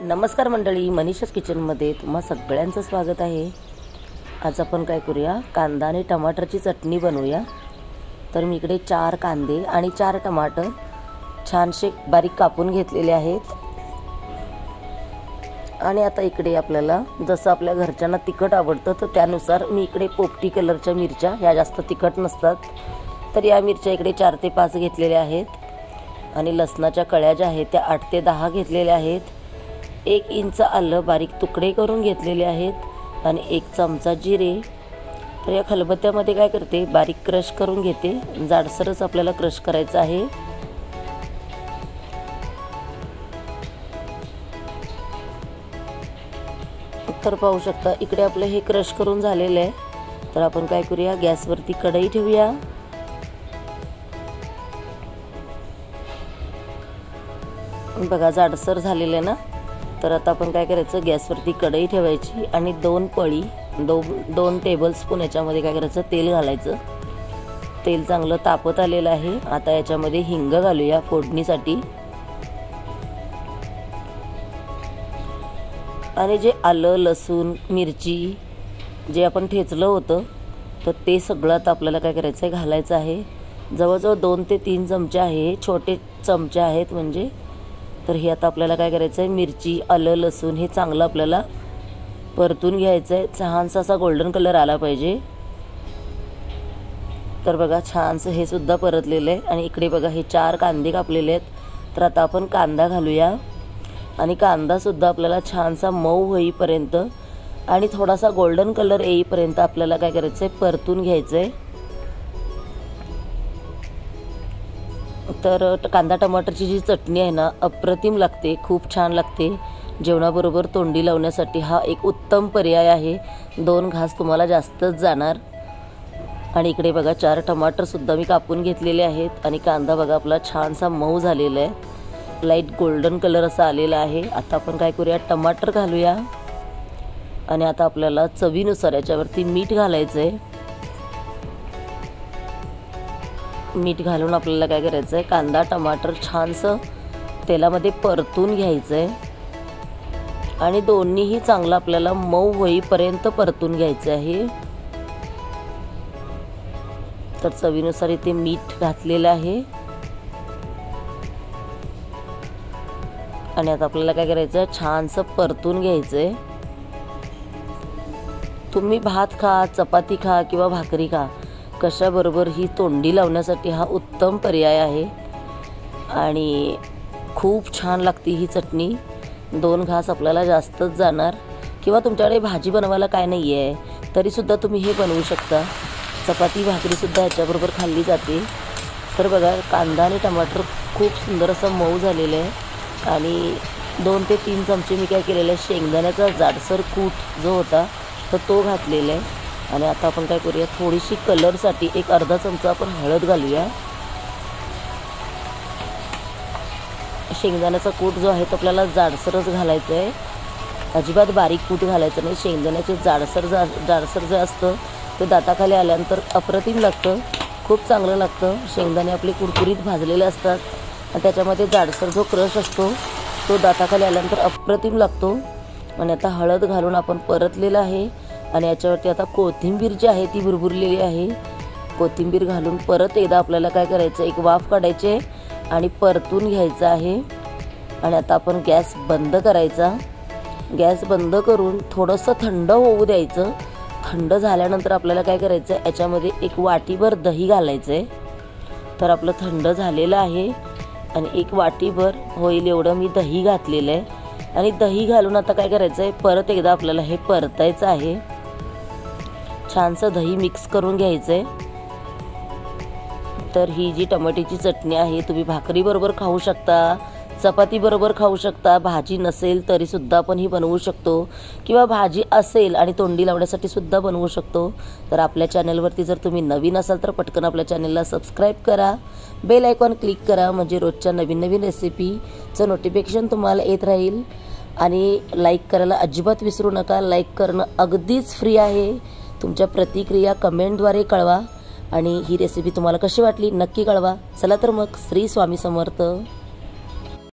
नमस्कार मंडळी, मनीषा's किचनमध्ये तुम्हा सगळ्यांचं स्वागत आहे। आज आपण काय करूया, कांदा आणि टमाटरची चटणी बनवूया। तर मी इकडे 4 कांदे आणि 4 टमाटर छानसे बारीक कापून घेतलेले आहेत। आणि आता इकडे आपल्याला जसं आपल्या घरच्यांना तिखट आवडतं तर त्यानुसार मी इकडे पोपटी कलरच्या मिरच्या, ह्या जास्त तिखट नसतात, तर या मिरच्या इकडे 4 ते 5 घेतलेल्या आहेत। आणि लसणाच्या कळ्या ज्या आहेत त्या 8 ते 10 घेतलेल्या आहेत। 1 इंच आलं बारीक तुकडे करून घेतलेले आहेत आणि 1 चमचा जिरे। तर या खलबत्त्यामध्ये काय करते, बारीक क्रश करून घेते, जाडसरच आपल्याला क्रश करायचं आहे। तर पाहू शकता इकडे आपलं हे क्रश करून झालेलं आहे। तर आपण काय करूया, गॅसवरती कढई ठेवूया। बघा जाडसर झालेलं आहे ना। तर आता आपण काय करायचं, गॅसवरती कढई ठेवायची आणि 2 पळी 2 टेबलस्पून याच्यामध्ये काय करायचं, तेल घालायचं। तेल चांगलं तापत आलेलं आहे। आता याच्यामध्ये हिंग घालूया फोडणीसाठी। आणि जे आलं लसूण मिरची जे आपण ठेचलं होतं तर ते सगळं आता आपल्याला काय करायचं आहे, घालायचं आहे। जवळजवळ 2 ते 3 चमचे आहे, छोटे चमचे आहेत म्हणजे। तर हे आता आपल्याला काय करायचं आहे, मिरची आलं लसूण हे चांगलं आपल्याला परतून घ्यायचं आहे। छानसा असा गोल्डन कलर आला पाहिजे। तर बघा छानसं हे सुद्धा परतलेलं आहे। आणि इकडे बघा हे 4 कांदे कापलेले आहेत। तर आता आपण कांदा घालूया आणि कांदा सुद्धा आपल्याला छानसा मऊ होईपर्यंत आणि थोडासा गोल्डन कलर येईपर्यंत आपल्याला काय करायचं आहे, परतून घ्यायचं आहे। तर कांदा टमाटरची जी चटणी आहे ना, अप्रतिम लागते, खूप छान लागते। जेवणाबरोबर तोंडी लावण्यासाठी हा एक उत्तम पर्याय आहे। 2 घास तुम्हाला जास्तच जाणार। आणि इकडे बघा 4 टमाटर सुद्धा मी कापून घेतलेले आहेत। आणि कांदा बघा आपला छानसा मऊ झालेला आहे, लाईट गोल्डन कलर असा आलेला आहे। आता आपण काय करूया, टमाटर घालूया आणि आता आपल्याला चवीनुसार याच्यावरती मीठ घालायचं आहे। मीठ घालून आपल्याला काय करायचं आहे, कांदा टमाटर छानसं तेलामध्ये परतून घ्यायचं आहे। आणि दोन्हीही चांगलं आपल्याला मऊ होईपर्यंत परतून घ्यायचं आहे। तर चवीनुसार इथे मीठ घातलेलं आहे। आणि आता आपल्याला काय करायचं आहे, छानसं परतून घ्यायचं आहे। तुम्ही भात खा, चपाती खा किंवा भाकरी खा, कशाबरोबर ही तोंडी लावण्यासाठी हा उत्तम पर्याय आहे। आणि खूप छान लागते ही चटणी। 2 घास आपल्याला जास्तच जाणार। किंवा तुमच्याकडे भाजी बनवायला काय नाही आहे तरीसुद्धा तुम्ही हे बनवू शकता। चपाती भाकरीसुद्धा ह्याच्याबरोबर खाल्ली जाते। तर बघा कांदा आणि टमाटर खूप सुंदर असं मऊ झालेलं आहे। आणि 2 ते 3 चमचे मी काय केलेलं आहे, शेंगदाण्याचा जाडसर कूट जो होता तर तो घातलेला आहे। आणि आता आपण काय करूया, थोडीशी कलरसाठी 1 अर्धा चमचा आपण हळद घालूया। शेंगदाण्याचा कूट जो आहे तो आपल्याला जाडसरच घालायचा आहे, अजिबात बारीक कूट घालायचं नाही। शेंगदाण्याचे जाडसर जे असतं ते दाताखाली आल्यानंतर अप्रतिम लागतं, खूप चांगलं लागतं। शेंगदाणे आपले कुरकुरीत भाजलेले असतात आणि त्याच्यामध्ये जाडसर जो क्रश असतो तो दाताखाली आल्यानंतर अप्रतिम लागतो। आणि आता हळद घालून आपण परतलेलं आहे। आणि याच्यावरती आता कोथिंबीर जी आहे ती भुरभुरलेली आहे, कोथिंबीर घालून परत एकदा आपल्याला काय करायचं, एक वाफ काढायचे आणि परतून घ्यायचं आहे। आणि आता आपण गॅस बंद करायचा। गॅस बंद करून थोडंसं थंड होऊ द्यायचं। थंड झाल्यानंतर आपल्याला काय करायचं, याच्यामध्ये 1 वाटीभर दही घालायचं आहे। तर आपलं थंड झालेलं आहे आणि 1 वाटीभर होईल एवढं मी दही घातलेलं आहे। आणि दही घालून आता काय करायचं आहे, परत एकदा आपल्याला हे परतायचं आहे। छानसं दही मिक्स करून घ्यायचं आहे। तर ही जी टमाट्याची चटणी आहे तुम्ही भाकरी बरोबर खाऊ शकता, चपाती बरोबर खाऊ शकता। भाजी नसेल तरी सुद्धा आपण ही बनवू शकतो, किंवा भाजी असेल आणि तोंडी लावण्यासाठी सुद्धा बनवू शकतो। तर आपल्या चॅनलवरती जर तुम्ही नवीन असाल तर पटकन आपल्या चॅनलला सबस्क्राईब करा, बेल आयकॉन क्लिक करा, म्हणजे रोजच्या नवीन रेसिपीचं नोटिफिकेशन तुम्हाला येत राहील। आणि लाईक करायला अजिबात विसरू नका, लाईक करणं अगदीच फ्री आहे। तुमच्या प्रतिक्रिया कमेंटद्वारे कळवा। आणि ही रेसिपी तुम्हाला कशी वाटली नक्की कळवा। चला तर मग, श्री स्वामी समर्थ।